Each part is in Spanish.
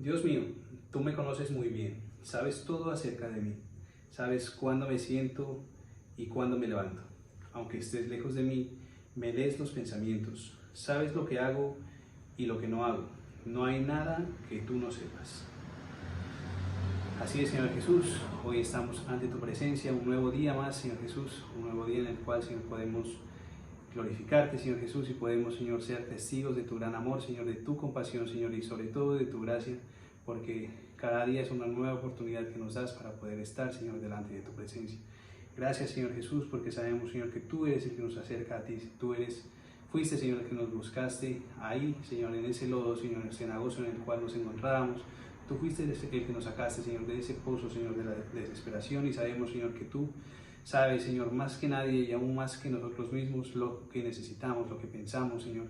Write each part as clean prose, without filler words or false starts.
Dios mío, tú me conoces muy bien, sabes todo acerca de mí, sabes cuándo me siento y cuándo me levanto. Aunque estés lejos de mí, me lees los pensamientos, sabes lo que hago y lo que no hago. No hay nada que tú no sepas. Así es, Señor Jesús, hoy estamos ante tu presencia, un nuevo día más, Señor Jesús, un nuevo día en el cual, Señor, podemos glorificarte, Señor Jesús, y podemos, Señor, ser testigos de tu gran amor, Señor, de tu compasión, Señor, y sobre todo de tu gracia, porque cada día es una nueva oportunidad que nos das para poder estar, Señor, delante de tu presencia. Gracias, Señor Jesús, porque sabemos, Señor, que tú eres el que nos acerca a ti. Fuiste, Señor, el que nos buscaste ahí, Señor, en ese lodo, Señor, en el cenagoso en el cual nos encontrábamos. Tú fuiste el que nos sacaste, Señor, de ese pozo, Señor, de la desesperación, y sabemos, Señor, que tú sabes, Señor, más que nadie y aún más que nosotros mismos, lo que necesitamos, lo que pensamos, Señor.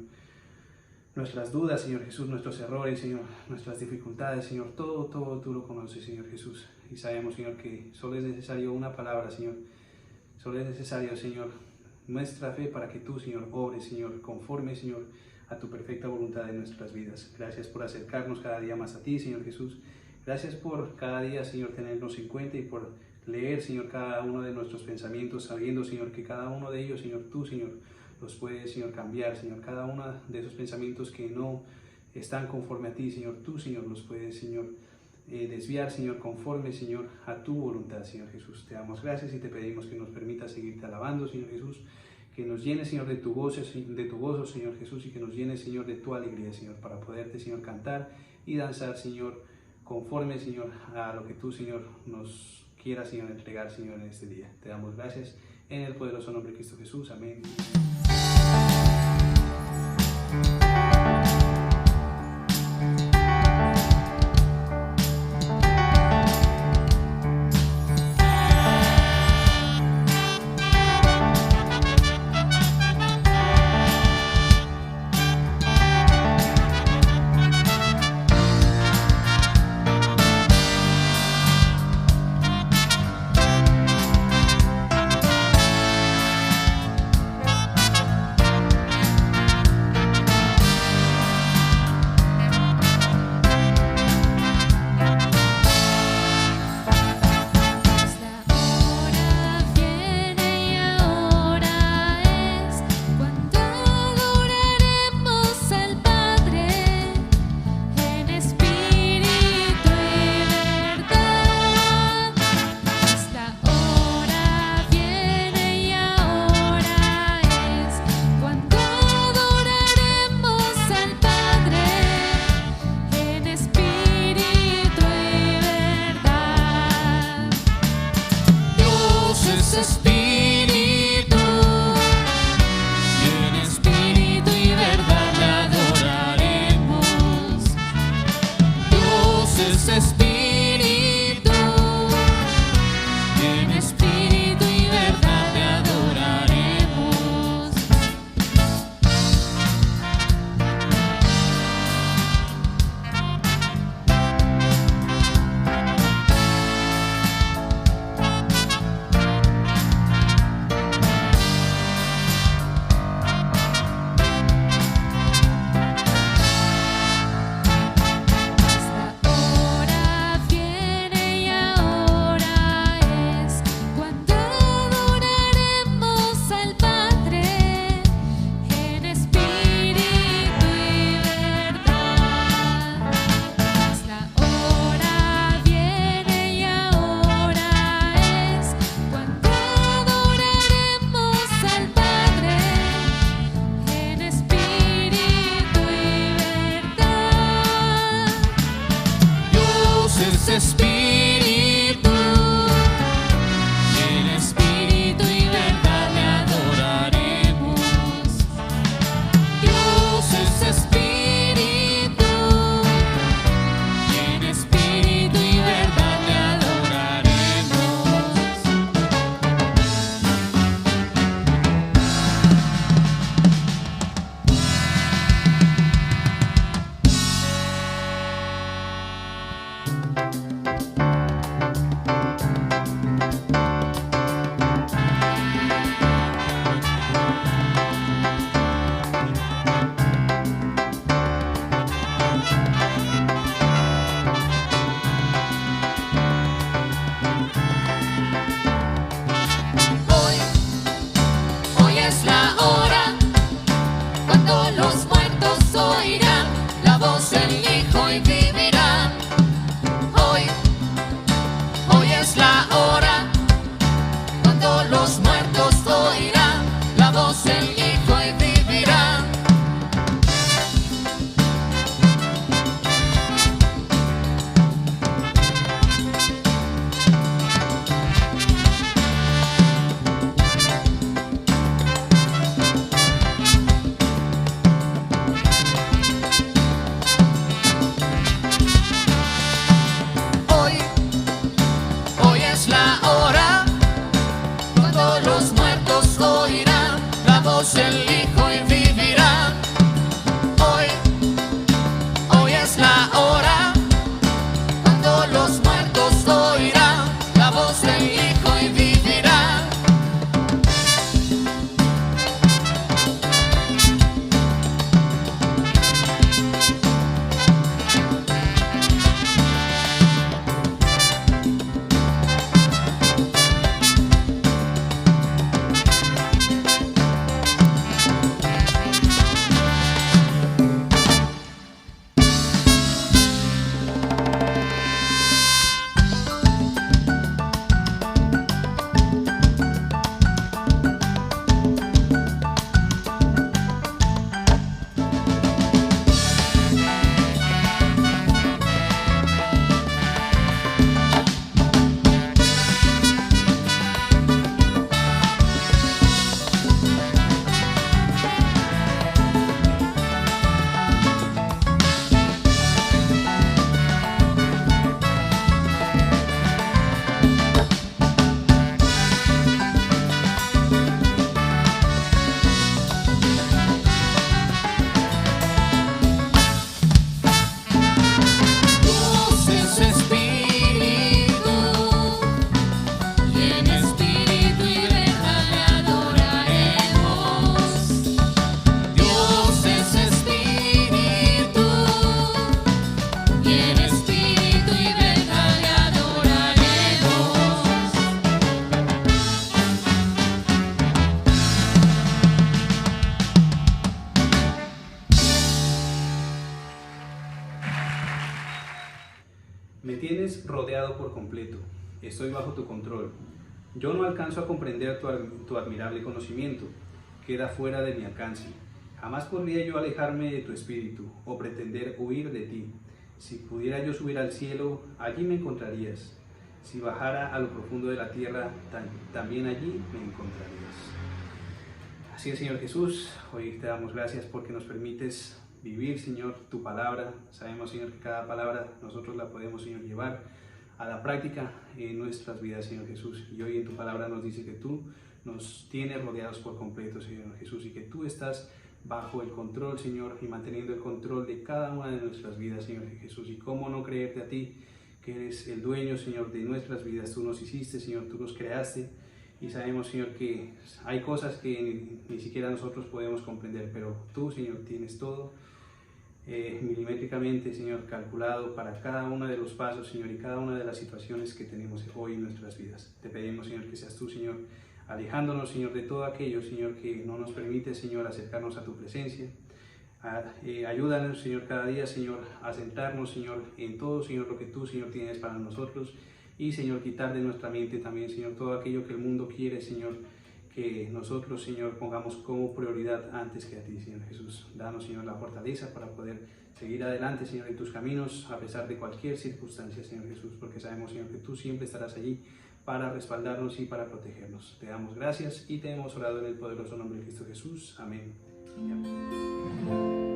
Nuestras dudas, Señor Jesús, nuestros errores, Señor, nuestras dificultades, Señor, todo tú lo conoces, Señor Jesús. Y sabemos, Señor, que solo es necesario una palabra, Señor. Solo es necesario, Señor, nuestra fe para que tú, Señor, obres, Señor, conforme, Señor, a tu perfecta voluntad en nuestras vidas. Gracias por acercarnos cada día más a ti, Señor Jesús. Gracias por cada día, Señor, tenernos en cuenta y por leer, Señor, cada uno de nuestros pensamientos, sabiendo, Señor, que cada uno de ellos, Señor, tú, Señor, los puedes, Señor, cambiar, Señor. Cada uno de esos pensamientos que no están conforme a ti, Señor, tú, Señor, los puedes, Señor, desviar, Señor, conforme, Señor, a tu voluntad, Señor Jesús. Te damos gracias y te pedimos que nos permitas seguirte alabando, Señor Jesús, que nos llenes, Señor, de tu gozo, Señor Jesús, y que nos llenes, Señor, de tu alegría, Señor, para poderte, Señor, cantar y danzar, Señor, conforme, Señor, a lo que tú, Señor, nos quieras, Señor, entregar, Señor, en este día. Te damos gracias en el poderoso nombre de Cristo Jesús. Amén. Me tienes rodeado por completo, estoy bajo tu control. Yo no alcanzo a comprender tu admirable conocimiento, queda fuera de mi alcance. Jamás podría yo alejarme de tu espíritu o pretender huir de ti. Si pudiera yo subir al cielo, allí me encontrarías. Si bajara a lo profundo de la tierra, también allí me encontrarías. Así es, Señor Jesús, hoy te damos gracias porque nos permites vivir, Señor, tu palabra. Sabemos, Señor, que cada palabra nosotros la podemos, Señor, llevar a la práctica en nuestras vidas, Señor Jesús. Y hoy en tu palabra nos dice que tú nos tienes rodeados por completo, Señor Jesús, y que tú estás bajo el control, Señor, y manteniendo el control de cada una de nuestras vidas, Señor Jesús. Y cómo no creerte a ti, que eres el dueño, Señor, de nuestras vidas. Tú nos hiciste, Señor, tú nos creaste. Y sabemos, Señor, que hay cosas que ni siquiera nosotros podemos comprender, pero tú, Señor, tienes todo milimétricamente, Señor, calculado para cada uno de los pasos, Señor, y cada una de las situaciones que tenemos hoy en nuestras vidas. Te pedimos, Señor, que seas tú, Señor, alejándonos, Señor, de todo aquello, Señor, que no nos permite, Señor, acercarnos a tu presencia. Ayúdanos, Señor, cada día, Señor, a centrarnos, Señor, en todo, Señor, lo que tú, Señor, tienes para nosotros. Y, Señor, quitar de nuestra mente también, Señor, todo aquello que el mundo quiere, Señor, que nosotros, Señor, pongamos como prioridad antes que a ti, Señor Jesús. Danos, Señor, la fortaleza para poder seguir adelante, Señor, en tus caminos, a pesar de cualquier circunstancia, Señor Jesús, porque sabemos, Señor, que tú siempre estarás allí para respaldarnos y para protegernos. Te damos gracias y te hemos orado en el poderoso nombre de Cristo Jesús. Amén. Y amén.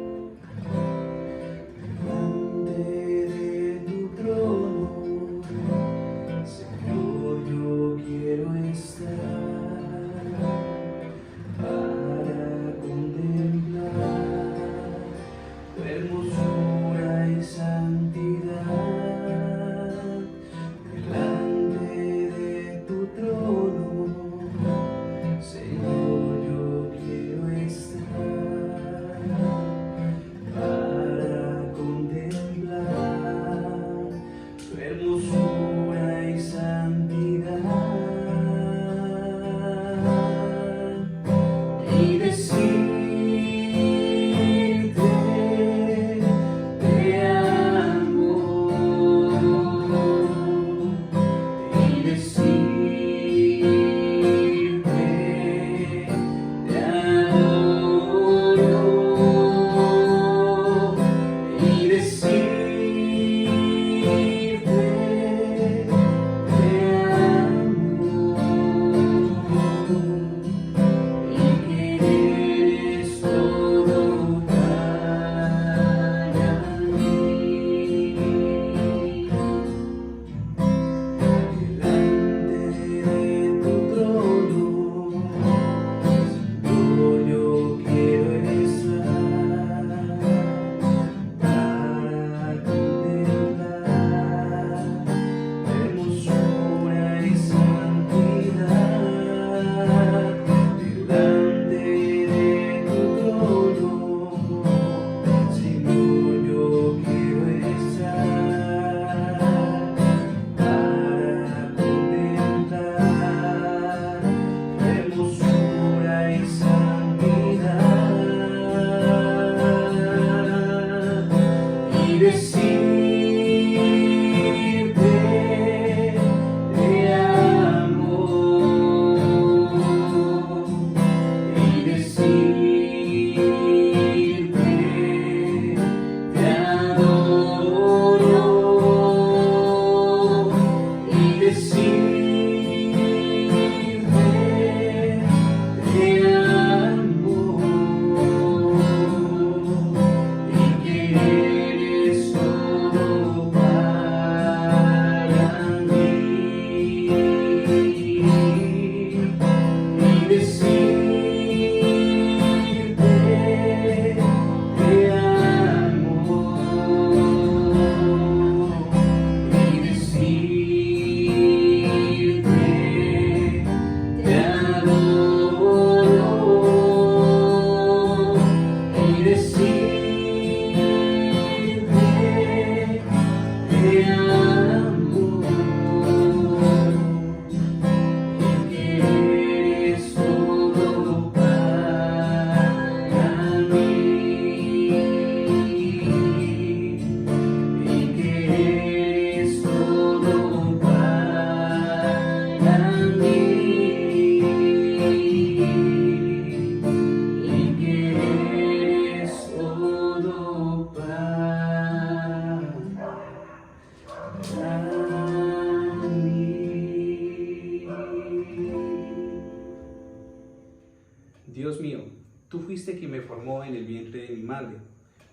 fuiste quien me formó en el vientre de mi madre.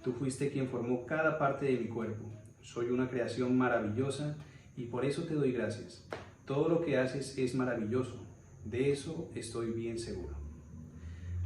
Tú fuiste quien formó cada parte de mi cuerpo. Soy una creación maravillosa y por eso te doy gracias. Todo lo que haces es maravilloso. De eso estoy bien seguro.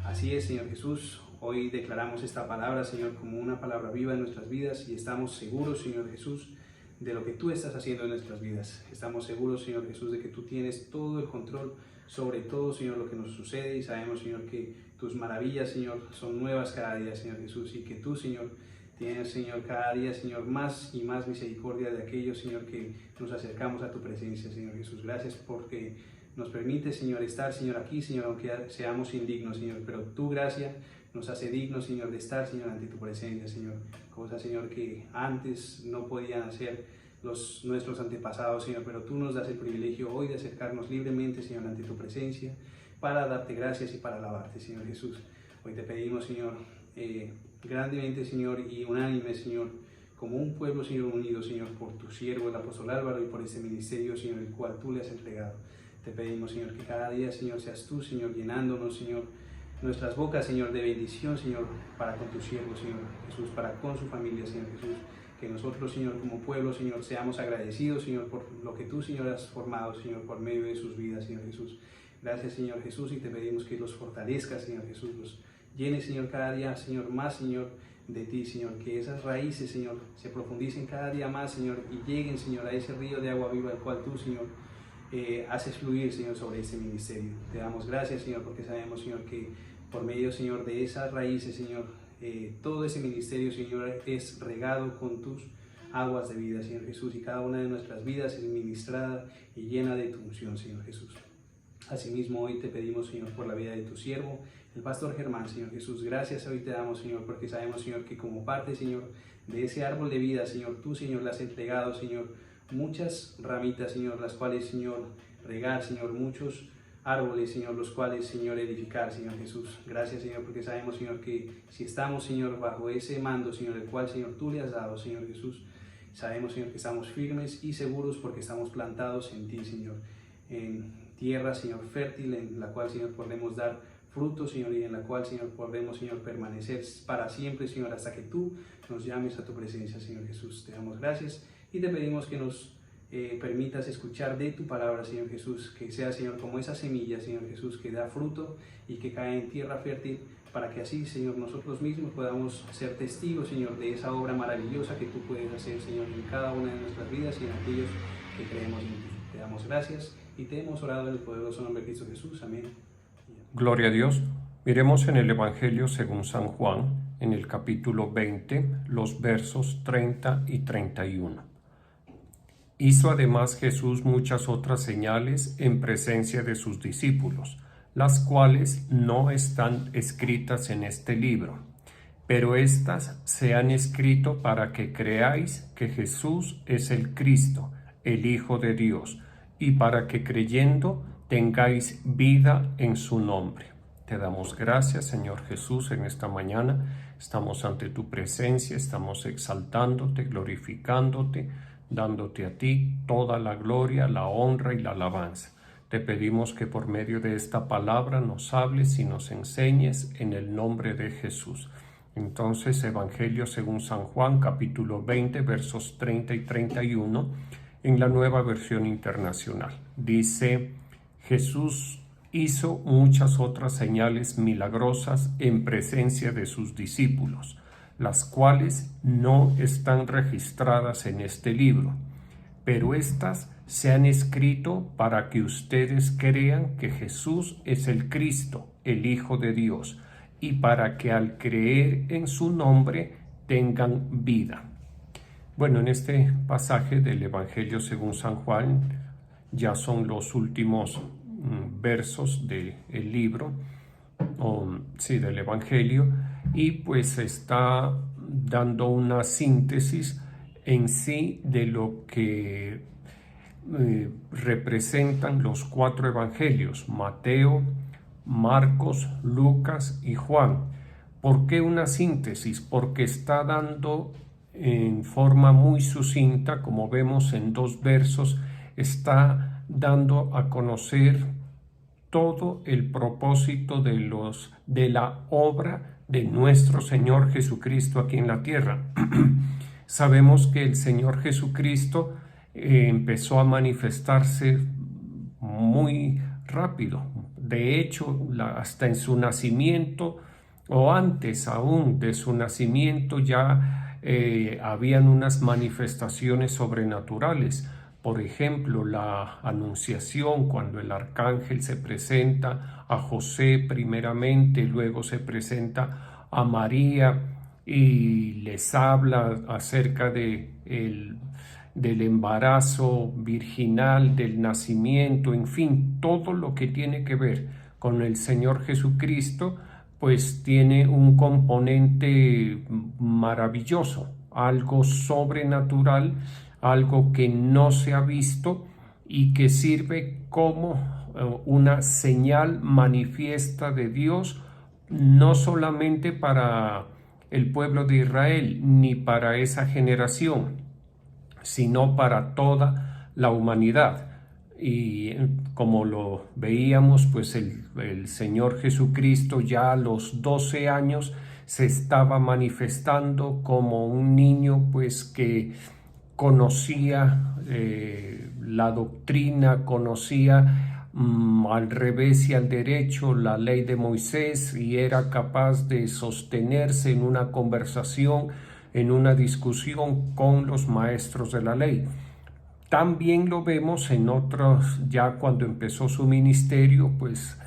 Así es, Señor Jesús. Hoy declaramos esta palabra, Señor, como una palabra viva en nuestras vidas y estamos seguros, Señor Jesús, de lo que tú estás haciendo en nuestras vidas. Estamos seguros, Señor Jesús, de que tú tienes todo el control sobre todo, Señor, lo que nos sucede, y sabemos, Señor, que tus maravillas, Señor, son nuevas cada día, Señor Jesús, y que tú, Señor, tienes, Señor, cada día, Señor, más y más misericordia de aquellos, Señor, que nos acercamos a tu presencia, Señor Jesús. Gracias porque nos permite, Señor, estar, Señor, aquí, Señor, aunque seamos indignos, Señor, pero tu gracia nos hace dignos, Señor, de estar, Señor, ante tu presencia, Señor. Cosas, Señor, que antes no podían hacer nuestros antepasados, Señor, pero tú nos das el privilegio hoy de acercarnos libremente, Señor, ante tu presencia, para darte gracias y para alabarte, Señor Jesús. Hoy te pedimos, Señor, grandemente, Señor, y unánime, Señor, como un pueblo, Señor, unido, Señor, por tu siervo, el apóstol Álvaro, y por este ministerio, Señor, el cual tú le has entregado. Te pedimos, Señor, que cada día, Señor, seas tú, Señor, llenándonos, Señor, nuestras bocas, Señor, de bendición, Señor, para con tu siervo, Señor Jesús, para con su familia, Señor Jesús. Que nosotros, Señor, como pueblo, Señor, seamos agradecidos, Señor, por lo que tú, Señor, has formado, Señor, por medio de sus vidas, Señor Jesús. Gracias, Señor Jesús, y te pedimos que los fortalezcas, Señor Jesús, los llenes, Señor, cada día, Señor, más, Señor, de ti, Señor, que esas raíces, Señor, se profundicen cada día más, Señor, y lleguen, Señor, a ese río de agua viva, el cual tú, Señor, haces fluir, Señor, sobre este ministerio. Te damos gracias, Señor, porque sabemos, Señor, que por medio, Señor, de esas raíces, Señor, todo ese ministerio, Señor, es regado con tus aguas de vida, Señor Jesús, y cada una de nuestras vidas es ministrada y llena de tu unción, Señor Jesús. Asimismo, hoy te pedimos, Señor, por la vida de tu siervo, el pastor Germán, Señor Jesús. Gracias hoy te damos, Señor, porque sabemos, Señor, que como parte, Señor, de ese árbol de vida, Señor, tú, Señor, le has entregado, Señor, muchas ramitas, Señor, las cuales, Señor, regar, Señor, muchos árboles, Señor, los cuales, Señor, edificar, Señor Jesús. Gracias, Señor, porque sabemos, Señor, que si estamos, Señor, bajo ese mando, Señor, el cual, Señor, tú le has dado, Señor Jesús, sabemos, Señor, que estamos firmes y seguros porque estamos plantados en ti, Señor, en tierra, Señor, fértil, en la cual, Señor, podemos dar fruto, Señor, y en la cual, Señor, podemos, Señor, permanecer para siempre, Señor, hasta que tú nos llames a tu presencia, Señor Jesús. Te damos gracias y te pedimos que nos permitas escuchar de tu palabra, Señor Jesús, que sea, Señor, como esa semilla, Señor Jesús, que da fruto y que cae en tierra fértil, para que así, Señor, nosotros mismos podamos ser testigos, Señor, de esa obra maravillosa que tú puedes hacer, Señor, en cada una de nuestras vidas y en aquellos que creemos en ti. Te damos gracias y te hemos orado en el poderoso nombre de Cristo Jesús. Amén. Gloria a Dios. Miremos en el Evangelio según San Juan, en el capítulo 20, los versos 30 y 31. Hizo además Jesús muchas otras señales en presencia de sus discípulos, las cuales no están escritas en este libro, pero éstas se han escrito para que creáis que Jesús es el Cristo, el Hijo de Dios, y para que creyendo tengáis vida en su nombre. Te damos gracias, Señor Jesús, en esta mañana. Estamos ante tu presencia, estamos exaltándote, glorificándote, dándote a ti toda la gloria, la honra y la alabanza. Te pedimos que por medio de esta palabra nos hables y nos enseñes en el nombre de Jesús. Entonces, Evangelio según San Juan, capítulo 20, versos 30 y 31, en la Nueva Versión Internacional. Dice: Jesús hizo muchas otras señales milagrosas en presencia de sus discípulos, las cuales no están registradas en este libro, pero éstas se han escrito para que ustedes crean que Jesús es el Cristo, el Hijo de Dios, y para que al creer en su nombre tengan vida. Bueno, en este pasaje del Evangelio según San Juan, ya son los últimos versos del libro, del Evangelio, y pues está dando una síntesis en sí de lo que representan los 4 evangelios: Mateo, Marcos, Lucas y Juan. ¿Por qué una síntesis? Porque está dando en forma muy sucinta, como vemos en 2 versos, está dando a conocer todo el propósito de la obra de nuestro Señor Jesucristo aquí en la tierra. Sabemos que el Señor Jesucristo empezó a manifestarse muy rápido. De hecho, hasta en su nacimiento o antes aún de su nacimiento ya habían unas manifestaciones sobrenaturales. Por ejemplo, la anunciación, cuando el arcángel se presenta a José primeramente, luego se presenta a María y les habla acerca del embarazo virginal, del nacimiento, en fin, todo lo que tiene que ver con el Señor Jesucristo, pues tiene un componente maravilloso, algo sobrenatural, algo que no se ha visto y que sirve como una señal manifiesta de Dios, no solamente para el pueblo de Israel ni para esa generación, sino para toda la humanidad. Y como lo veíamos, pues el Señor Jesucristo ya a los 12 años se estaba manifestando como un niño pues que conocía la doctrina, conocía al revés y al derecho la ley de Moisés y era capaz de sostenerse en una conversación, en una discusión con los maestros de la ley. También lo vemos en otros, ya cuando empezó su ministerio, pues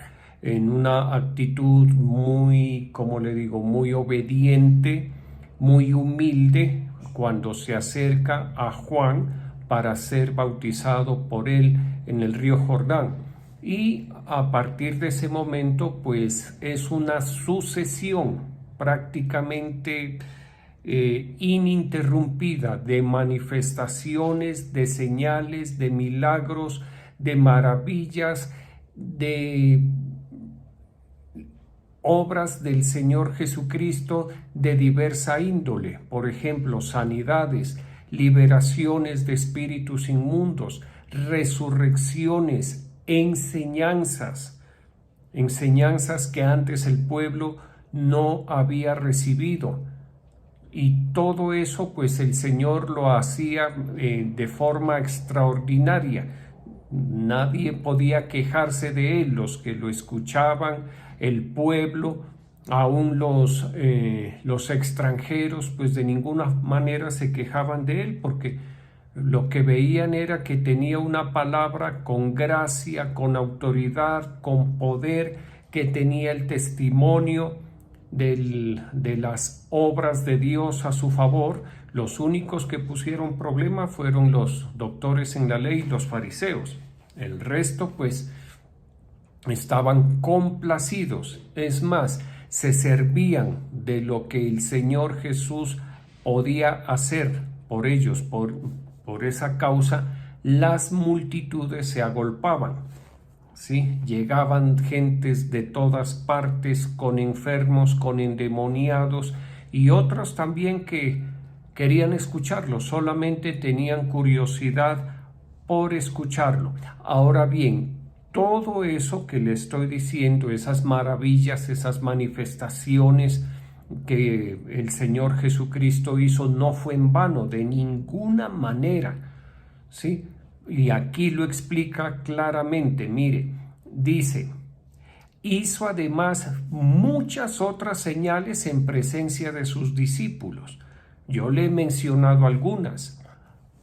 en una actitud muy, como le digo, muy obediente, muy humilde, cuando se acerca a Juan para ser bautizado por él en el río Jordán. Y a partir de ese momento, pues es una sucesión prácticamente ininterrumpida de manifestaciones, de señales, de milagros, de maravillas, de obras del Señor Jesucristo de diversa índole, por ejemplo, sanidades, liberaciones de espíritus inmundos, resurrecciones, enseñanzas que antes el pueblo no había recibido. Y todo eso pues el Señor lo hacía de forma extraordinaria. Nadie podía quejarse de él, los que lo escuchaban, el pueblo, aún los extranjeros, pues de ninguna manera se quejaban de él, porque lo que veían era que tenía una palabra con gracia, con autoridad, con poder, que tenía el testimonio de las obras de Dios a su favor. Los únicos que pusieron problema fueron los doctores en la ley y los fariseos. El resto pues estaban complacidos, es más, se servían de lo que el Señor Jesús podía hacer por ellos. Por esa causa las multitudes se agolpaban. ¿Sí? Llegaban gentes de todas partes con enfermos, con endemoniados y otros también que querían escucharlo, solamente tenían curiosidad por escucharlo. Ahora bien, todo eso que le estoy diciendo, esas maravillas, esas manifestaciones que el Señor Jesucristo hizo, no fue en vano, de ninguna manera, ¿sí? Y aquí lo explica claramente, mire, dice, hizo además muchas otras señales en presencia de sus discípulos. Yo le he mencionado algunas.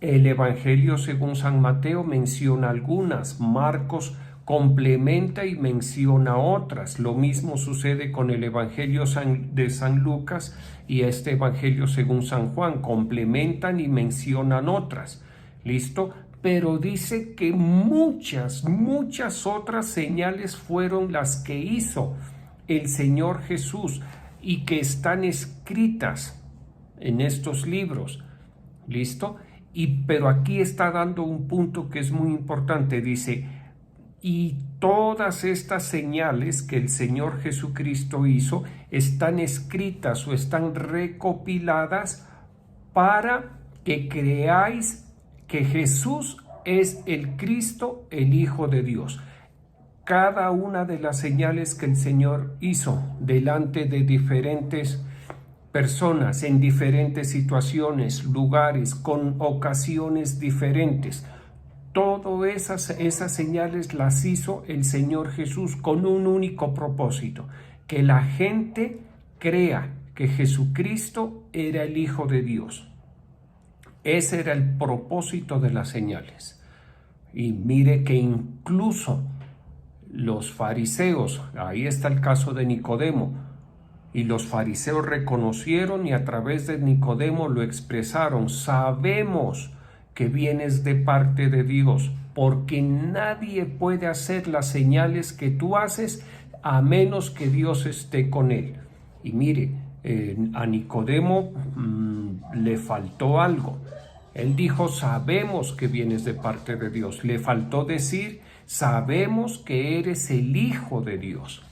El Evangelio según San Mateo menciona algunas, Marcos complementa y menciona otras. Lo mismo sucede con el Evangelio de San Lucas y este Evangelio según San Juan, complementan y mencionan otras. ¿Listo? Pero dice que muchas otras señales fueron las que hizo el Señor Jesús y que están escritas en estos libros. ¿Listo? Pero aquí está dando un punto que es muy importante. Dice, y todas estas señales que el Señor Jesucristo hizo están escritas o están recopiladas para que creáis que Jesús es el Cristo, el Hijo de Dios. cada una de las señales que el Señor hizo delante de diferentes personas, en diferentes situaciones, lugares, con ocasiones diferentes. Todas esas señales las hizo el Señor Jesús con un único propósito: que la gente crea que Jesucristo era el Hijo de Dios. Ese era el propósito de las señales. Y mire que incluso los fariseos, ahí está el caso de Nicodemo, y los fariseos reconocieron y a través de Nicodemo lo expresaron: sabemos que vienes de parte de Dios, porque nadie puede hacer las señales que tú haces a menos que Dios esté con él. Y mire, a Nicodemo le faltó algo. Él dijo: sabemos que vienes de parte de Dios. Le faltó decir: sabemos que eres el Hijo de Dios.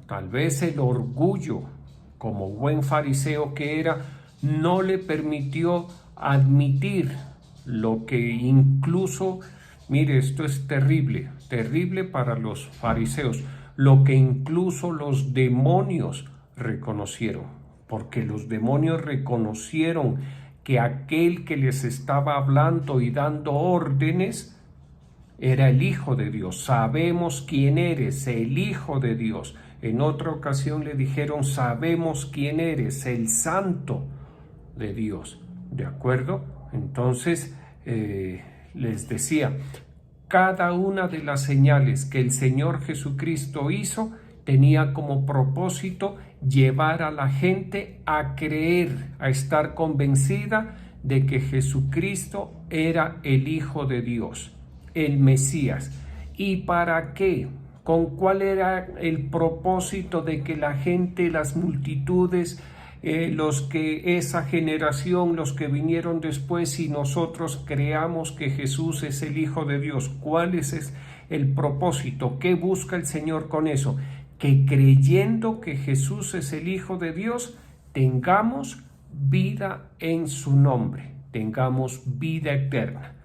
Tal vez el orgullo, como buen fariseo que era, no le permitió admitir lo que incluso, mire, esto es terrible, terrible para los fariseos, lo que incluso los demonios reconocieron, porque los demonios reconocieron que aquel que les estaba hablando y dando órdenes era el Hijo de Dios. Sabemos quién eres, el Hijo de Dios. En otra ocasión le dijeron: sabemos quién eres, el Santo de Dios. ¿De acuerdo? Entonces les decía, cada una de las señales que el Señor Jesucristo hizo tenía como propósito llevar a la gente a creer, a estar convencida de que Jesucristo era el Hijo de Dios, el Mesías. ¿Y para qué? ¿Con cuál era el propósito de que la gente, las multitudes, esa generación, los que vinieron después y nosotros creamos que Jesús es el Hijo de Dios? ¿Cuál es el propósito? ¿Qué busca el Señor con eso? Que creyendo que Jesús es el Hijo de Dios, tengamos vida en su nombre, tengamos vida eterna.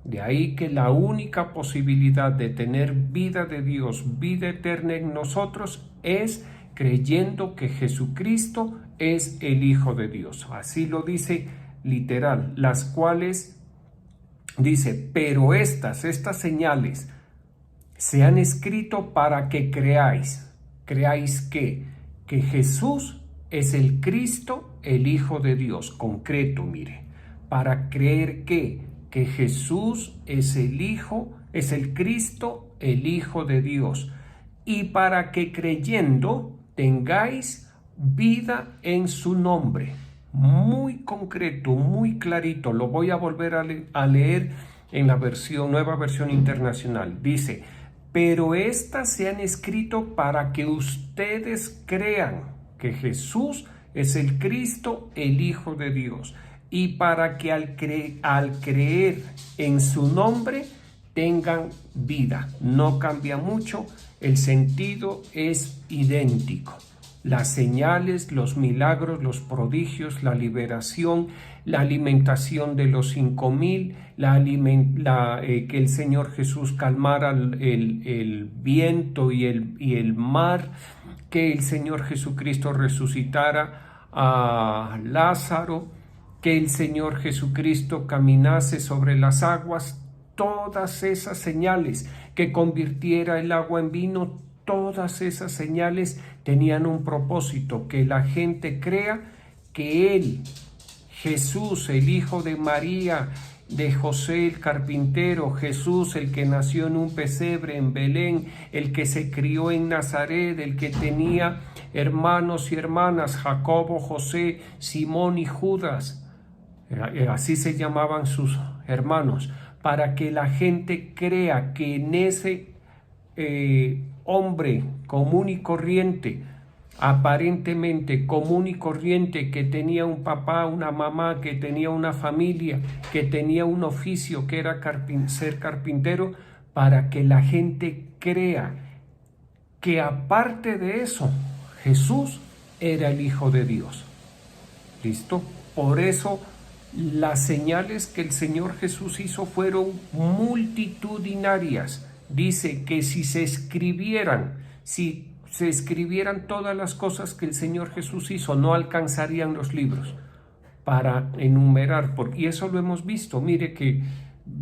De ahí que la única posibilidad de tener vida de Dios, vida eterna en nosotros, es creyendo que Jesucristo es el Hijo de Dios. Así lo dice literal, las cuales dice: pero estas señales se han escrito para que creáis. ¿Creáis qué? Que Jesús es el Cristo, el Hijo de Dios. Concreto, mire. Para creer que Jesús es el Hijo, es el Cristo, el Hijo de Dios. Y para que creyendo tengáis vida en su nombre. Muy concreto, muy clarito. Lo voy a volver a leer en la nueva versión internacional. Dice: pero estas se han escrito para que ustedes crean que Jesús es el Cristo, el Hijo de Dios, y para que al creer en su nombre tengan vida. No cambia mucho, el sentido es idéntico. Las señales, los milagros, los prodigios, la liberación, la alimentación de los 5,000, que el Señor Jesús calmara el viento y el mar, que el Señor Jesucristo resucitara a Lázaro, que el Señor Jesucristo caminase sobre las aguas, todas esas señales, que convirtiera el agua en vino, todas esas señales tenían un propósito: que la gente crea que Él, Jesús, el hijo de María, de José el carpintero, Jesús el que nació en un pesebre en Belén, el que se crió en Nazaret, el que tenía hermanos y hermanas, Jacobo, José, Simón y Judas, así se llamaban sus hermanos, para que la gente crea que en ese hombre común y corriente, aparentemente común y corriente, que tenía un papá, una mamá, que tenía una familia, que tenía un oficio que era ser carpintero, para que la gente crea que aparte de eso, Jesús era el Hijo de Dios. ¿Listo? Por eso las señales que el Señor Jesús hizo fueron multitudinarias. dice que si se escribieran todas las cosas que el Señor Jesús hizo, no alcanzarían los libros para enumerar, y eso lo hemos visto. Mire que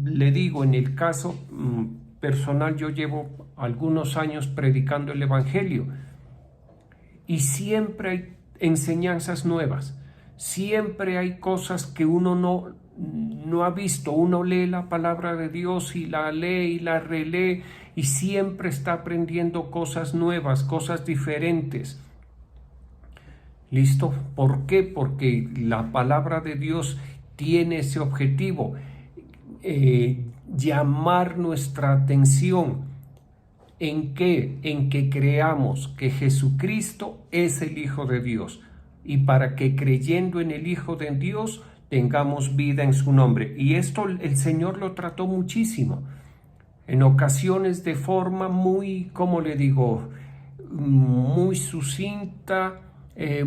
le digo, en el caso personal, yo llevo algunos años predicando el Evangelio y siempre hay enseñanzas nuevas, siempre hay cosas que uno no ha visto. Uno lee la palabra de Dios y la lee y la relee y siempre está aprendiendo cosas nuevas, cosas diferentes. ¿Listo? ¿Por qué? Porque la palabra de Dios tiene ese objetivo, llamar nuestra atención. ¿En qué? En que creamos que Jesucristo es el Hijo de Dios, y para que creyendo en el Hijo de Dios tengamos vida en su nombre. Y esto el Señor lo trató muchísimo, en ocasiones de forma muy, ¿cómo le digo?, muy sucinta,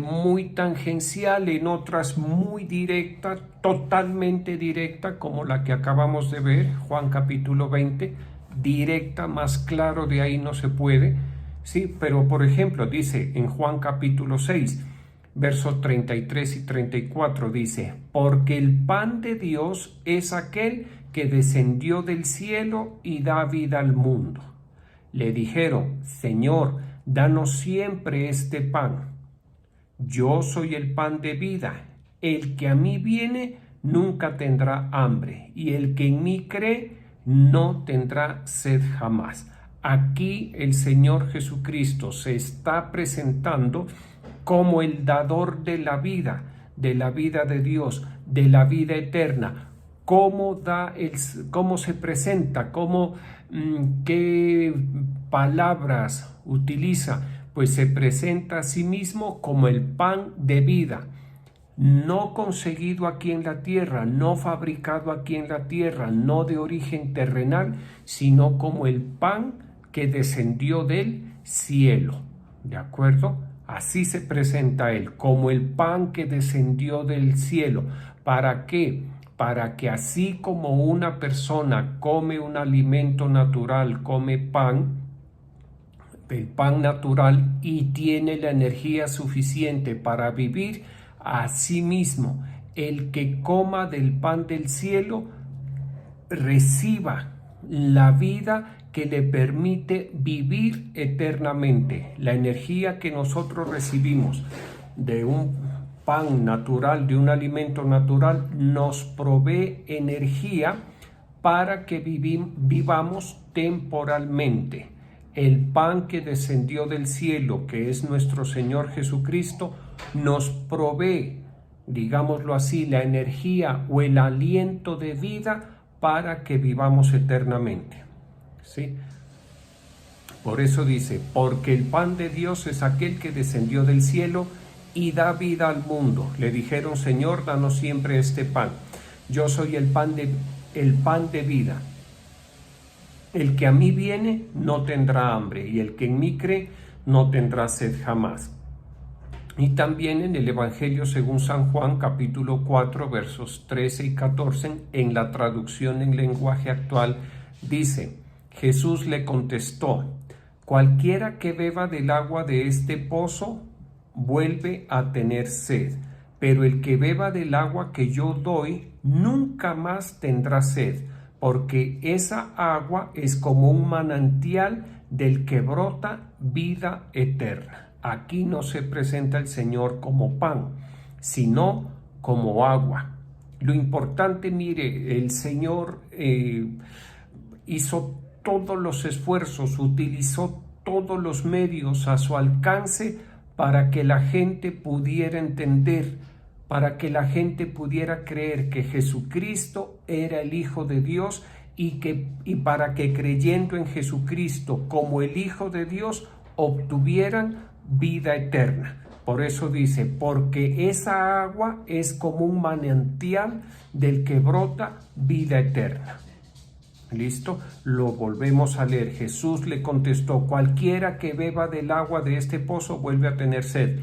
muy tangencial, en otras muy directa, totalmente directa, como la que acabamos de ver, Juan capítulo 20, directa, más claro de ahí no se puede, ¿sí? Pero por ejemplo dice en Juan capítulo 6, versos 33 y 34, dice: porque el pan de Dios es aquel que descendió del cielo y da vida al mundo. Le dijeron: Señor, danos siempre este pan. Yo soy el pan de vida. El que a mí viene nunca tendrá hambre, y el que en mí cree no tendrá sed jamás. Aquí el Señor Jesucristo se está presentando como el dador de la vida de Dios, de la vida eterna. ¿Cómo se presenta? ¿Qué palabras utiliza? Pues se presenta a sí mismo como el pan de vida, no conseguido aquí en la tierra, no fabricado aquí en la tierra, no de origen terrenal, sino como el pan que descendió del cielo. ¿De acuerdo? Así se presenta Él, como el pan que descendió del cielo. ¿Para qué? Para que así como una persona come un alimento natural, come el pan natural, y tiene la energía suficiente para vivir, asimismo el que coma del pan del cielo reciba la vida que le permite vivir eternamente. La energía que nosotros recibimos de un pan natural, de un alimento natural, nos provee energía para que vivamos temporalmente. El pan que descendió del cielo, que es nuestro Señor Jesucristo, nos provee, digámoslo así, la energía o el aliento de vida para que vivamos eternamente. ¿Sí? Por eso dice: porque el pan de Dios es aquel que descendió del cielo y da vida al mundo. Le dijeron: Señor, danos siempre este pan. Yo soy el pan de vida. El que a mí viene no tendrá hambre, y el que en mí cree no tendrá sed jamás. Y también en el Evangelio según San Juan, capítulo 4, versos 13 y 14, en la traducción en lenguaje actual, dice: Jesús le contestó: cualquiera que beba del agua de este pozo vuelve a tener sed, pero el que beba del agua que yo doy nunca más tendrá sed, porque esa agua es como un manantial del que brota vida eterna. Aquí no se presenta el Señor como pan, sino como agua. Lo importante, mire, el Señor hizo todos los esfuerzos, utilizó todos los medios a su alcance para que la gente pudiera entender, para que la gente pudiera creer que Jesucristo era el Hijo de Dios, y para que creyendo en Jesucristo como el Hijo de Dios obtuvieran vida eterna. Por eso dice: porque esa agua es como un manantial del que brota vida eterna. ¿Listo? Lo volvemos a leer. Jesús le contestó: cualquiera que beba del agua de este pozo vuelve a tener sed,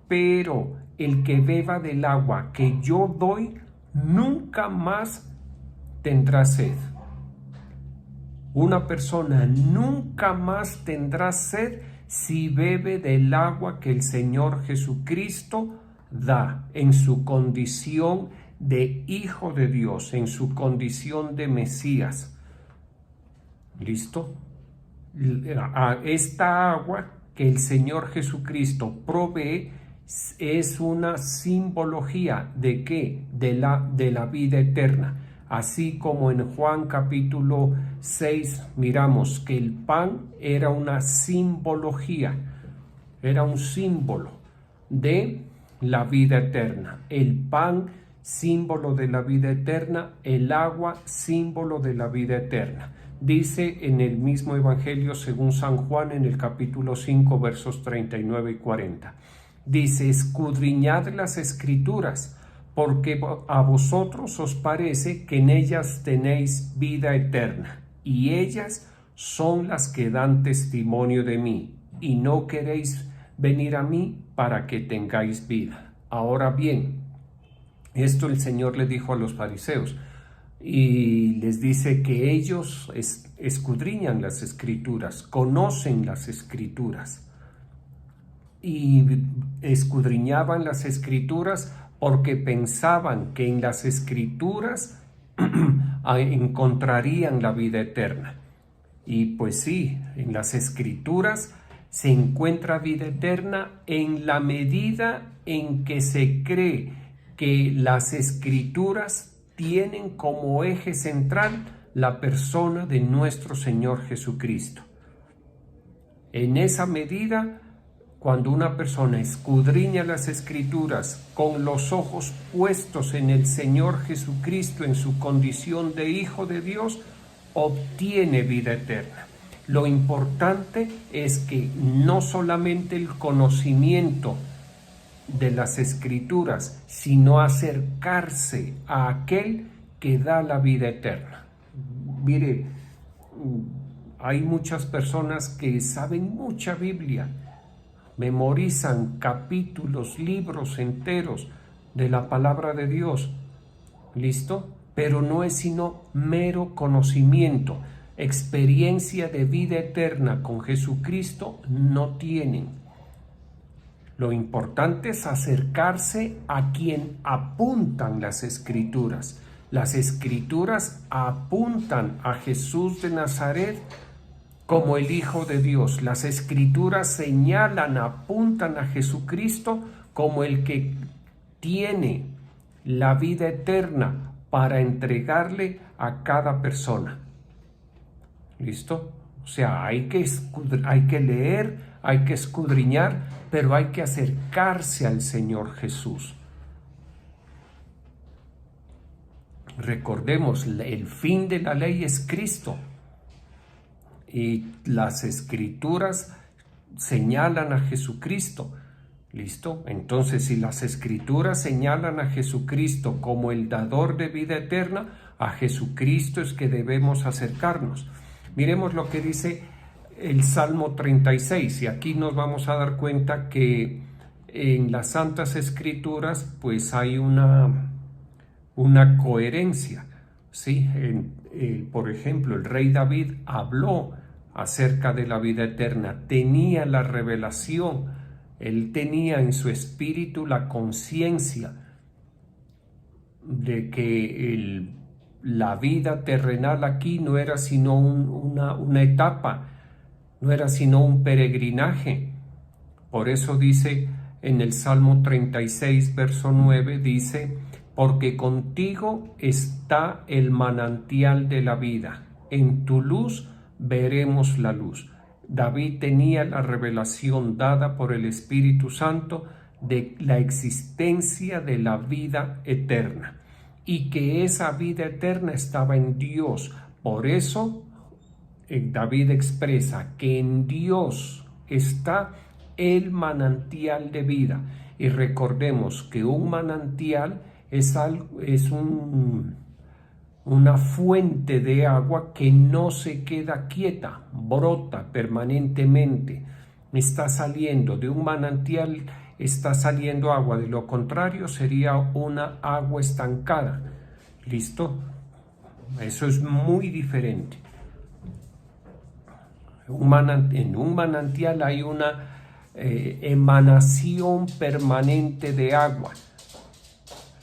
pero el que beba del agua que yo doy nunca más tendrá sed. Una persona nunca más tendrá sed si bebe del agua que el Señor Jesucristo da en su condición de Hijo de Dios, en su condición de Mesías. ¿Listo? Esta agua que el Señor Jesucristo provee es una simbología ¿de qué? De la vida eterna. Así como en Juan capítulo 6 miramos que el pan era una simbología, era un símbolo de la vida eterna. El pan, símbolo de la vida eterna, el agua, símbolo de la vida eterna. Dice en el mismo Evangelio según San Juan en el capítulo 5 versos 39 y 40. Dice: escudriñad las Escrituras, porque a vosotros os parece que en ellas tenéis vida eterna, y ellas son las que dan testimonio de mí, y no queréis venir a mí para que tengáis vida. Ahora bien, esto el Señor le dijo a los fariseos, y les dice que ellos escudriñan las Escrituras, conocen las Escrituras, y escudriñaban las Escrituras porque pensaban que en las Escrituras encontrarían la vida eterna. Y pues sí, en las Escrituras se encuentra vida eterna en la medida en que se cree que las Escrituras tienen como eje central la persona de nuestro Señor Jesucristo. En esa medida, cuando una persona escudriña las Escrituras con los ojos puestos en el Señor Jesucristo en su condición de Hijo de Dios, obtiene vida eterna. Lo importante es que no solamente el conocimiento de las Escrituras, sino acercarse a aquel que da la vida eterna. Mire, hay muchas personas que saben mucha Biblia, memorizan capítulos, libros enteros de la palabra de Dios, ¿listo? Pero no es sino mero conocimiento, experiencia de vida eterna con Jesucristo no tienen. Lo importante es acercarse a quien apuntan las Escrituras. Las Escrituras apuntan a Jesús de Nazaret como el Hijo de Dios. Las Escrituras señalan, apuntan a Jesucristo como el que tiene la vida eterna para entregarle a cada persona. ¿Listo? O sea, hay que leer, hay que escudriñar, pero hay que acercarse al Señor Jesús. Recordemos, el fin de la ley es Cristo. Y las Escrituras señalan a Jesucristo. ¿Listo? Entonces, si las Escrituras señalan a Jesucristo como el dador de vida eterna, a Jesucristo es que debemos acercarnos. Miremos lo que dice el Salmo 36, y aquí nos vamos a dar cuenta que en las Santas Escrituras pues hay una coherencia, ¿sí? Por ejemplo, el rey David habló acerca de la vida eterna, tenía la revelación, él tenía en su espíritu la conciencia de que la vida terrenal aquí no era sino una etapa, no era sino un peregrinaje. Por eso dice en el Salmo 36, verso 9, dice: porque contigo está el manantial de la vida, en tu luz veremos la luz. David tenía la revelación dada por el Espíritu Santo de la existencia de la vida eterna y que esa vida eterna estaba en Dios. Por eso David expresa que en Dios está el manantial de vida. Y recordemos que un manantial es una fuente de agua que no se queda quieta, brota permanentemente. Está saliendo de un manantial, está saliendo agua, de lo contrario sería una agua estancada. ¿Listo? Eso es muy diferente. En un manantial hay una emanación permanente de agua.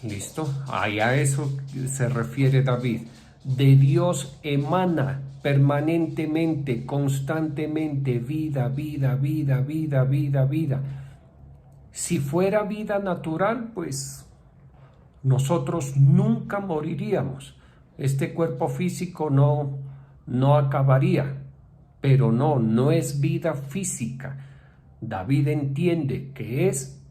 ¿Listo? Ahí a eso se refiere David. De Dios emana permanentemente, constantemente vida, vida, vida, vida, vida, vida. Si fuera vida natural, pues nosotros nunca moriríamos. Este cuerpo físico no acabaría, pero no es vida física. David entiende que es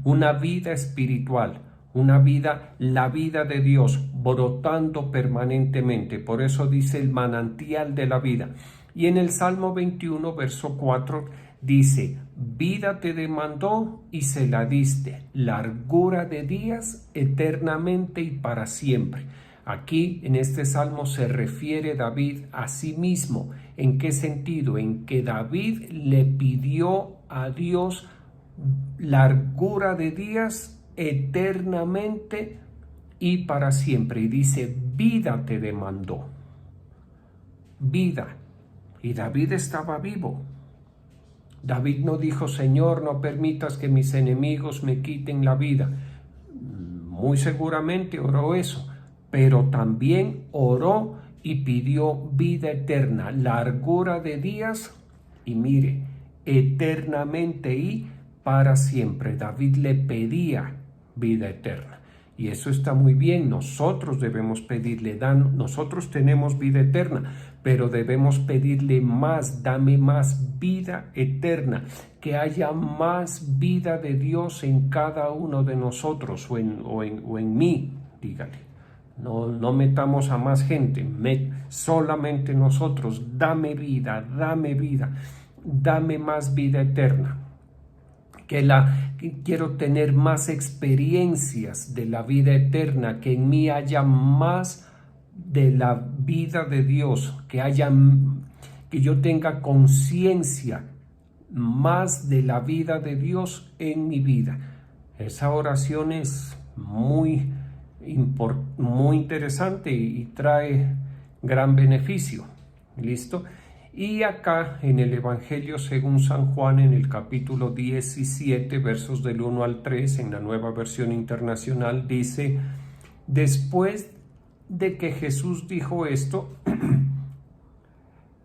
una vida espiritual, la vida de Dios brotando permanentemente. Por eso dice el manantial de la vida. Y en el Salmo 21, verso 4, dice: vida te demandó y se la diste, largura de días eternamente y para siempre. Aquí en este salmo se refiere David a sí mismo. ¿En qué sentido? En que David le pidió a Dios largura de días eternamente y para siempre. Y dice: vida te demandó. Vida. Y David estaba vivo. David no dijo: Señor, no permitas que mis enemigos me quiten la vida. Muy seguramente oró eso, pero también oró y pidió vida eterna, largura de días y mire, eternamente y para siempre. David le pedía vida eterna. Y eso está muy bien, nosotros debemos pedirle, nosotros tenemos vida eterna, pero debemos pedirle más, dame más vida eterna, que haya más vida de Dios en cada uno de nosotros o en mí, dígale. No metamos a más gente, solamente nosotros, dame vida, dame más vida eterna. Quiero tener más experiencias de la vida eterna, que en mí haya más de la vida de Dios, que yo tenga conciencia más de la vida de Dios en mi vida. Esa oración es muy interesante y trae gran beneficio. ¿Listo? Y acá en el Evangelio según San Juan, en el capítulo 17, versos del 1 al 3, en la Nueva Versión Internacional, dice: después de que Jesús dijo esto,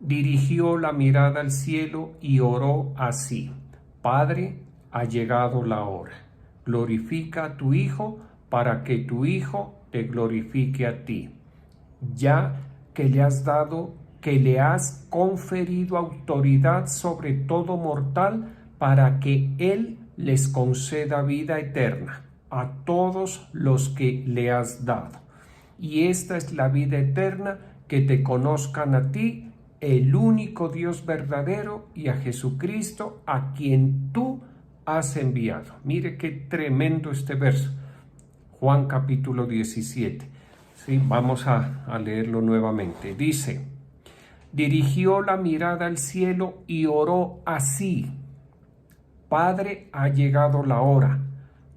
dirigió la mirada al cielo y oró así: Padre, ha llegado la hora. Glorifica a tu Hijo, para que tu Hijo te glorifique a ti, ya que le has conferido autoridad sobre todo mortal, para que Él les conceda vida eterna a todos los que le has dado. Y esta es la vida eterna, que te conozcan a ti, el único Dios verdadero, y a Jesucristo, a quien tú has enviado. Mire qué tremendo este verso. Juan capítulo 17. Sí, vamos a leerlo nuevamente. Dice: dirigió la mirada al cielo y oró así: Padre, ha llegado la hora.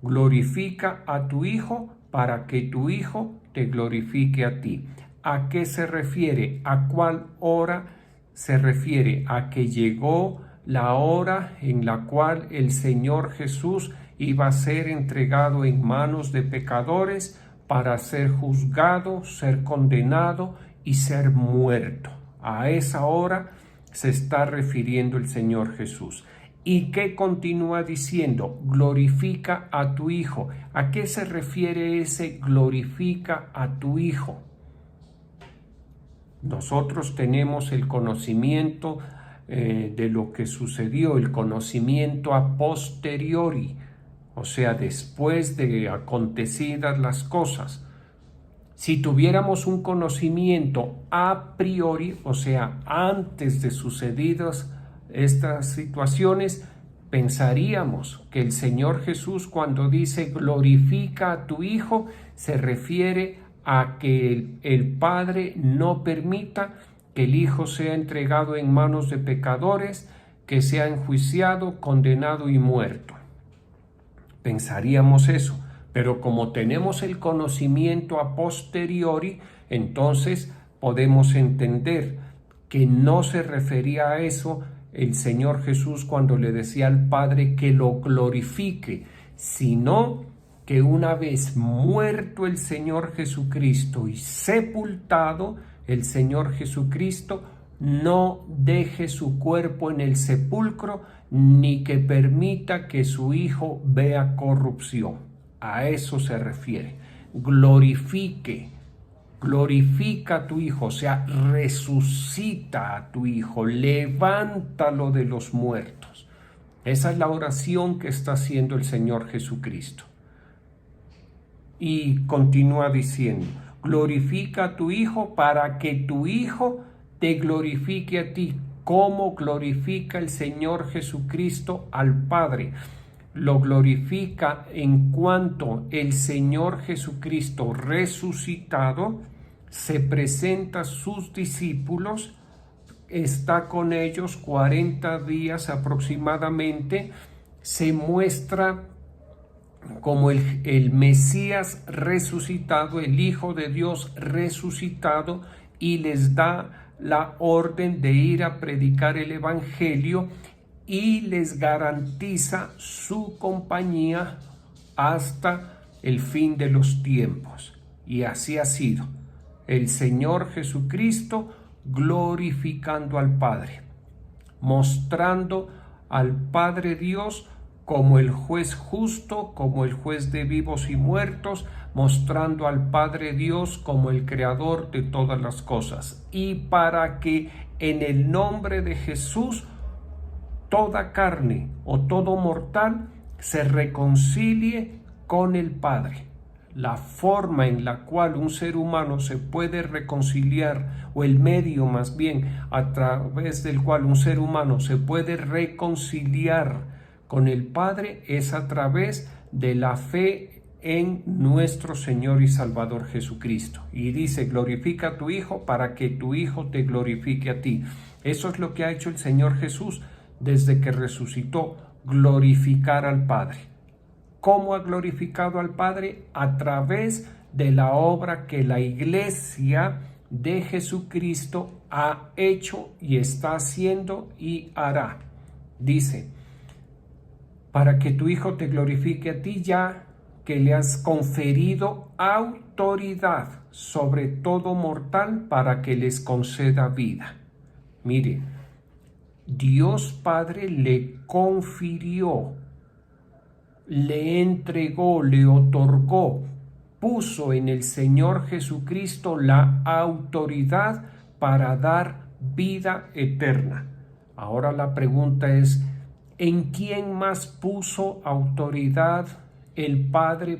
Glorifica a tu Hijo, para que tu Hijo te glorifique a ti. ¿A qué se refiere? ¿A cuál hora se refiere? A que llegó la hora en la cual el Señor Jesús iba a ser entregado en manos de pecadores para ser juzgado, ser condenado y ser muerto. A esa hora se está refiriendo el Señor Jesús. ¿Y qué continúa diciendo? Glorifica a tu Hijo. ¿A qué se refiere ese glorifica a tu Hijo? Nosotros tenemos el conocimiento de lo que sucedió, el conocimiento a posteriori, o sea, después de acontecidas las cosas. Si tuviéramos un conocimiento a priori, o sea, antes de sucedidas estas situaciones, pensaríamos que el Señor Jesús, cuando dice glorifica a tu Hijo, se refiere a que el Padre no permita que el Hijo sea entregado en manos de pecadores, que sea enjuiciado, condenado y muerto. Pensaríamos eso, pero como tenemos el conocimiento a posteriori, entonces podemos entender que no se refería a eso el Señor Jesús cuando le decía al Padre que lo glorifique, sino que una vez muerto el Señor Jesucristo y sepultado, el Señor Jesucristo no deje su cuerpo en el sepulcro ni que permita que su Hijo vea corrupción. A eso se refiere. Glorifica a tu Hijo, o sea, resucita a tu Hijo, levántalo de los muertos. Esa es la oración que está haciendo el Señor Jesucristo. Y continúa diciendo, glorifica a tu Hijo para que tu Hijo te glorifique a ti, como glorifica el Señor Jesucristo al Padre. Lo glorifica en cuanto el Señor Jesucristo resucitado se presenta a sus discípulos, está con ellos 40 días aproximadamente, se muestra como el Mesías resucitado, el Hijo de Dios resucitado, y les da la orden de ir a predicar el Evangelio y les garantiza su compañía hasta el fin de los tiempos. Y así ha sido. El Señor Jesucristo glorificando al Padre, mostrando al Padre Dios como el juez justo, como el juez de vivos y muertos, mostrando al Padre Dios como el creador de todas las cosas. Y para que en el nombre de Jesús toda carne o todo mortal se reconcilie con el Padre. La forma en la cual un ser humano se puede reconciliar, o el medio más bien a través del cual un ser humano se puede reconciliar con el Padre, es a través de la fe en nuestro Señor y Salvador Jesucristo. Y dice, glorifica a tu Hijo para que tu Hijo te glorifique a ti. Eso es lo que ha hecho el Señor Jesús desde que resucitó, glorificar al Padre. ¿Cómo ha glorificado al Padre? A través de la obra que la Iglesia de Jesucristo ha hecho y está haciendo y hará. Dice, para que tu Hijo te glorifique a ti, ya que le has conferido autoridad sobre todo mortal para que les conceda vida. Mire, Dios Padre le confirió, le entregó, le otorgó, puso en el Señor Jesucristo la autoridad para dar vida eterna. Ahora la pregunta es, ¿en quién más puso autoridad el Padre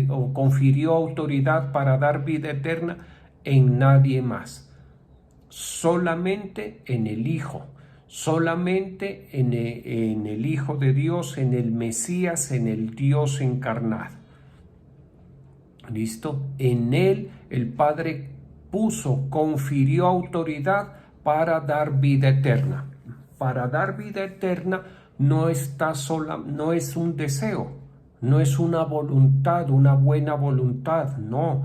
o confirió autoridad para dar vida eterna? En nadie más. Solamente en el Hijo. Solamente en el Hijo de Dios, en el Mesías, en el Dios encarnado. ¿Listo? En Él el Padre confirió autoridad para dar vida eterna. Para dar vida eterna no es un deseo, no es una voluntad, una buena voluntad, no.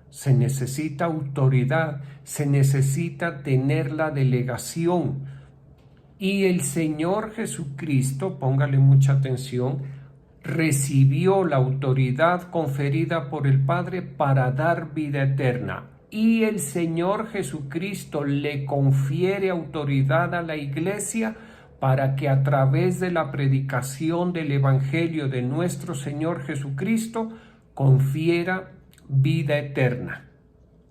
Se necesita autoridad, se necesita tener la delegación. Y el Señor Jesucristo, póngale mucha atención, recibió la autoridad conferida por el Padre para dar vida eterna. Y el Señor Jesucristo le confiere autoridad a la Iglesia para que a través de la predicación del Evangelio de nuestro Señor Jesucristo confiera vida eterna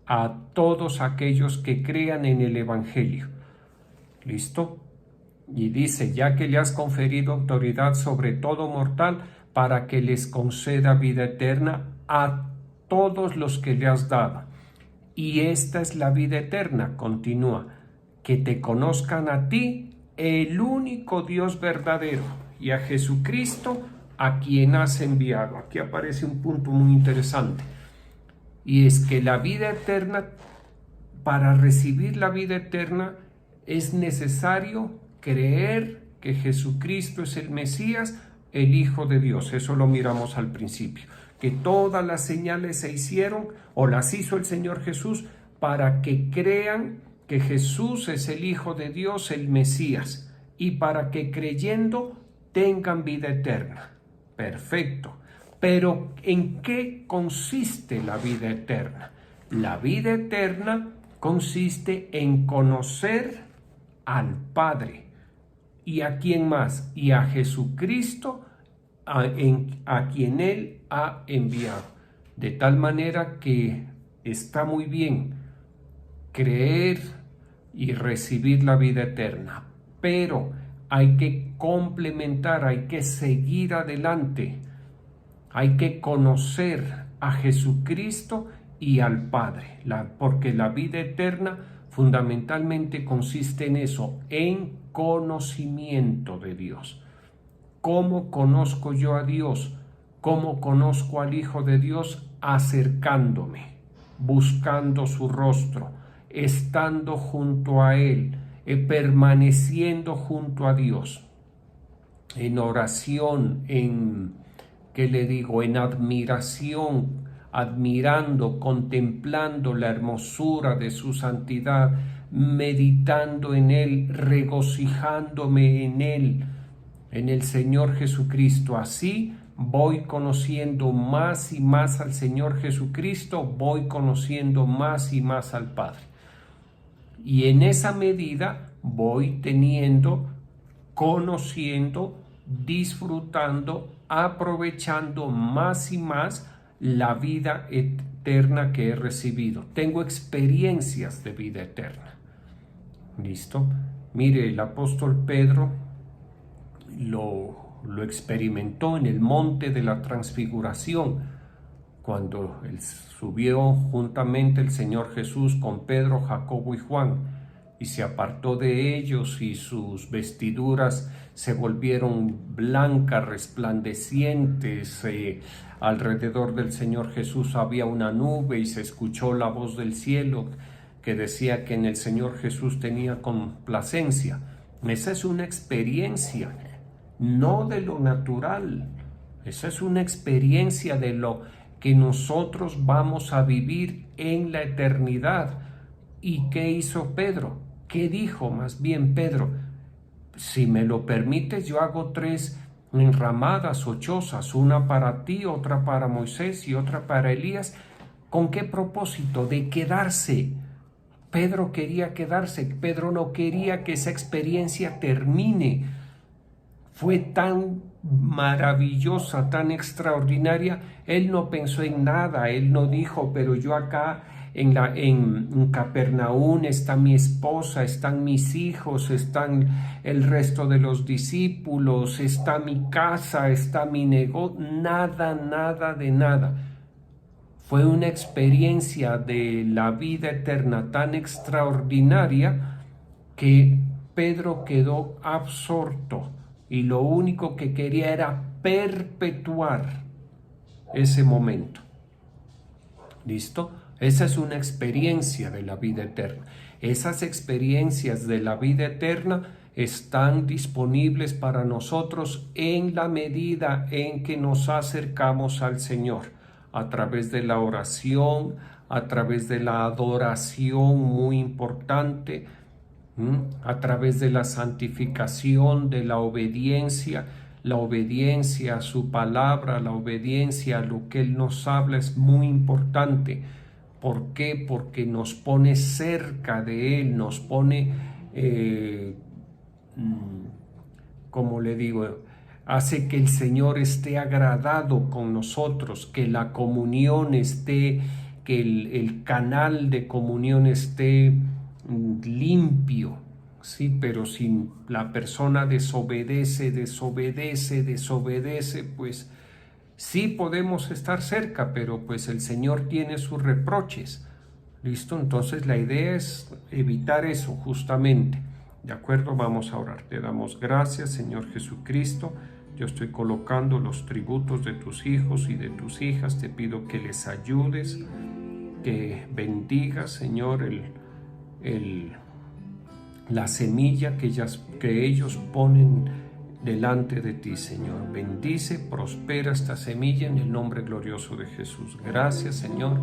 a todos aquellos que crean en el Evangelio. ¿Listo? Y dice, ya que le has conferido autoridad sobre todo mortal para que les conceda vida eterna a todos los que le has dado. Y esta es la vida eterna, continúa, que te conozcan a ti, el único Dios verdadero, y a Jesucristo, a quien has enviado. Aquí aparece un punto muy interesante, y es que la vida eterna, para recibir la vida eterna, es necesario creer que Jesucristo es el Mesías, el Hijo de Dios. Eso lo miramos al principio, que todas las señales se hicieron o las hizo el Señor Jesús para que crean que Jesús es el Hijo de Dios, el Mesías, y para que creyendo tengan vida eterna. Perfecto. Pero ¿en qué consiste la vida eterna? La vida eterna consiste en conocer al Padre. ¿Y a quién más? Y a Jesucristo, a quien Él ha enviado. De tal manera que está muy bien creer y recibir la vida eterna, pero hay que complementar, hay que seguir adelante, hay que conocer a Jesucristo y al Padre, porque la vida eterna fundamentalmente consiste en eso, en conocimiento de Dios. ¿Cómo conozco yo a Dios? ¿Cómo conozco al Hijo de Dios? Acercándome, buscando su rostro, estando junto a Él, permaneciendo junto a Dios, en oración, ¿qué le digo? En admiración, admirando, contemplando la hermosura de su santidad, meditando en Él, regocijándome en el Señor Jesucristo. Así voy conociendo más y más al Señor Jesucristo, voy conociendo más y más al Padre. Y en esa medida voy conociendo, disfrutando, aprovechando más y más la vida eterna que he recibido. Tengo experiencias de vida eterna. ¿Listo? Mire, el apóstol Pedro lo experimentó en el monte de la transfiguración, cuando subió juntamente el Señor Jesús con Pedro, Jacobo y Juan, y se apartó de ellos, y sus vestiduras se volvieron blancas, resplandecientes. Alrededor del Señor Jesús había una nube, y se escuchó la voz del cielo que decía que en el Señor Jesús tenía complacencia. Esa es una experiencia, no de lo natural. Esa es una experiencia de lo que nosotros vamos a vivir en la eternidad. ¿Y qué hizo Pedro? ¿Qué dijo más bien Pedro? Si me lo permites, yo hago 3 enramadas o chozas, una para ti, otra para Moisés y otra para Elías. ¿Con qué propósito? De quedarse. Pedro quería quedarse. Pedro no quería que esa experiencia termine. Fue tan maravillosa, tan extraordinaria. Él no pensó en nada. Él no dijo, pero yo acá en Capernaum está mi esposa, están mis hijos, están el resto de los discípulos, está mi casa, está mi negocio. Nada, nada de nada. Fue una experiencia de la vida eterna tan extraordinaria que Pedro quedó absorto, y lo único que quería era perpetuar ese momento. ¿Listo? Esa es una experiencia de la vida eterna. Esas experiencias de la vida eterna están disponibles para nosotros en la medida en que nos acercamos al Señor, a través de la oración, a través de la adoración, muy importante, a través de la santificación, de la obediencia a su palabra, la obediencia a lo que Él nos habla es muy importante. ¿Por qué? Porque nos pone cerca de Él, nos pone, como le digo, hace que el Señor esté agradado con nosotros, que la comunión esté, que el canal de comunión esté limpio, ¿sí? Pero si la persona desobedece, pues sí podemos estar cerca, pero pues el Señor tiene sus reproches. ¿Listo? Entonces la idea es evitar eso justamente. ¿De acuerdo? Vamos a orar. Te damos gracias, Señor Jesucristo. Yo estoy colocando los tributos de tus hijos y de tus hijas. Te pido que les ayudes, que bendigas, Señor, la semilla que ellos ponen delante de ti, Señor. Bendice, prospera esta semilla en el nombre glorioso de Jesús. Gracias, Señor.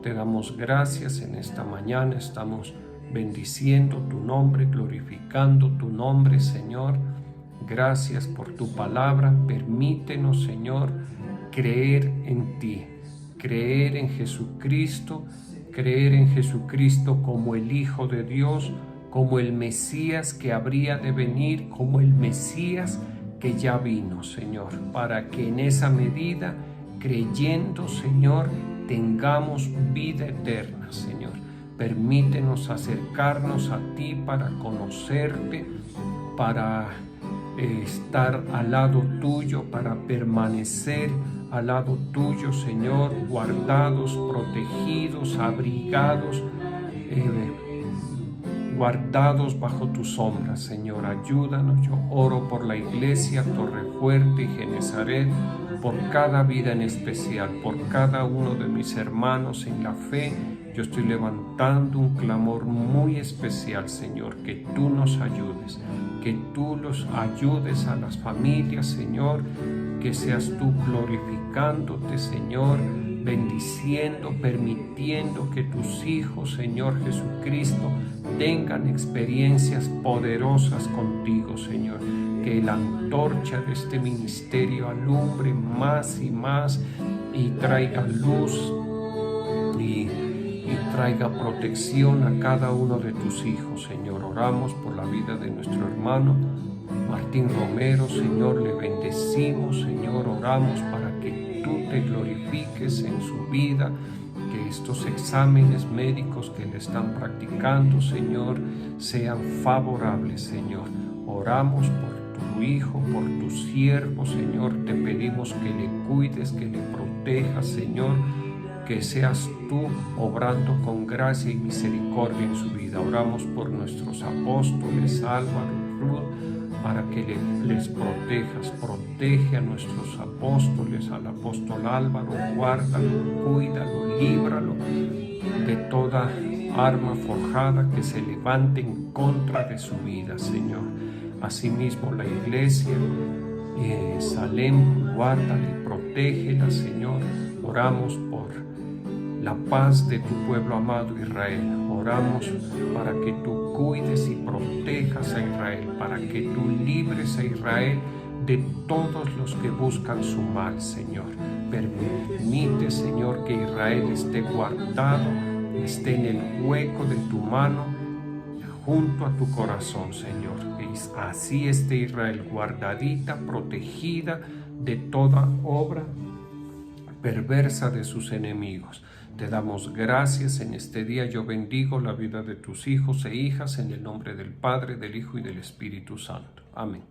Te damos gracias en esta mañana. Estamos bendiciendo tu nombre, glorificando tu nombre, Señor. Gracias por tu palabra. Permítenos, Señor, creer en ti, creer en Jesucristo como el Hijo de Dios, como el Mesías que habría de venir, como el Mesías que ya vino, Señor, para que en esa medida, creyendo, Señor, tengamos vida eterna, Señor. Permítenos acercarnos a ti para conocerte, para estar al lado tuyo, para permanecer al lado tuyo, Señor, guardados, protegidos, abrigados, guardados bajo tu sombra, Señor. Ayúdanos. Yo oro por la iglesia Torrefuerte y Genesaret, por cada vida en especial, por cada uno de mis hermanos en la fe. Yo estoy levantando un clamor muy especial, Señor, que tú nos ayudes, que tú los ayudes a las familias, Señor, que seas tú glorificándote, Señor, bendiciendo, permitiendo que tus hijos, Señor Jesucristo, tengan experiencias poderosas contigo, Señor. Que la antorcha de este ministerio alumbre más y más y traiga luz y traiga protección a cada uno de tus hijos, Señor. Oramos por la vida de nuestro hermano Martín Romero, Señor, le bendecimos, Señor, oramos para que tú te glorifiques en su vida, que estos exámenes médicos que le están practicando, Señor, sean favorables, Señor. Oramos por tu hijo, por tu siervo, Señor, te pedimos que le cuides, que le protejas, Señor, que seas tú obrando con gracia y misericordia en su vida. Oramos por nuestros apóstoles, Álvaro y Ruth, para que les protejas. Protege a nuestros apóstoles, al apóstol Álvaro, guárdalo, cuídalo, líbralo de toda arma forjada que se levante en contra de su vida, Señor. Asimismo, la iglesia Salem, guárdala y protégela, Señor. Oramos por la paz de tu pueblo amado Israel. Oramos para que tú cuides y protejas a Israel, para que tú libres a Israel de todos los que buscan su mal, Señor. Permite, Señor, que Israel esté guardado, esté en el hueco de tu mano, junto a tu corazón, Señor. Que así esté Israel guardadita, protegida de toda obra perversa de sus enemigos. Te damos gracias en este día. Yo bendigo la vida de tus hijos e hijas en el nombre del Padre, del Hijo y del Espíritu Santo. Amén.